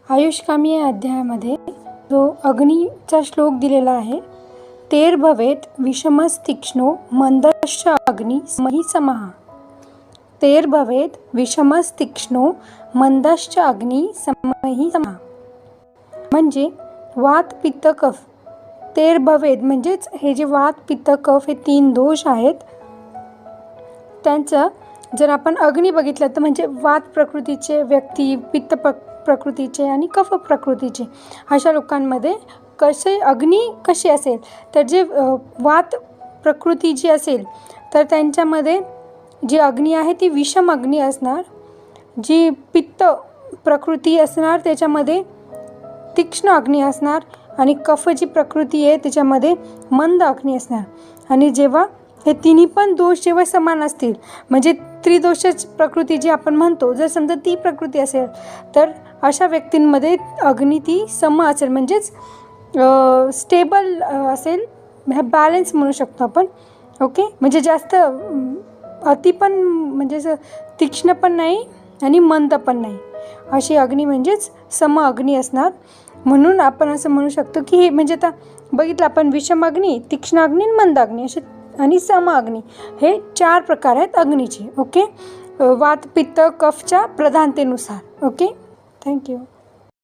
आयुष्कामी या अध्यायामध्ये जो अग्नीचा श्लोक दिलेला आहे, तेर भवेत विषमस्तीक्ष्णो मंदश्च अग्नी समही समहा. तेर भवेत विषमस्तीक्ष्णो मंदश्च अग्नी समही समहा. म्हणजे वात पित्त कफ. तेर भवेत म्हणजेच हे जे वात पित्त कफ हे 3 दोष आहेत, त्यांचं जर आपण अग्नी बघितलं तर म्हणजे वात प्रकृतीचे व्यक्ती, पित्त प्रकृतीचे आणि कफ प्रकृतीचे अशा लोकांमध्ये अग्नी कशी असेल तर जे वात प्रकृती जी असेल तर त्यांच्यामध्ये जी अग्नी आहे ती विषम अग्नी असणार. जी पित्त प्रकृती असणार त्याच्यामध्ये तीक्ष्ण अग्नी असणार आणि कफ जी प्रकृती आहे त्याच्यामध्ये मंद अग्नी असणार. आणि जेव्हा हे तिन्ही पण दोष जेव्हा समान असतील म्हणजे त्रिदोषच प्रकृती जी आपण म्हणतो, जर समजा ती प्रकृती असेल तर अशा व्यक्तींमध्ये अग्नी ती सम असेल म्हणजेच स्टेबल असेल, बॅलन्स म्हणू शकतो आपण. ओके, म्हणजे जास्त अति पण म्हणजे तीक्ष्ण पण नाही आणि मंद पण नाही, अशी अग्नी म्हणजेच सम अग्नी असणार. म्हणून आपण असं म्हणू शकतो की हे म्हणजे आता बघितलं आपण विषम अग्नी, तीक्ष्ण अग्नी, मंद अग्नी असे आणि सम अग्नी हे 4 प्रकार आहेत अग्नीचे. ओके, वात पित्त कफच्या प्रधानतेनुसार. Okay, thank you.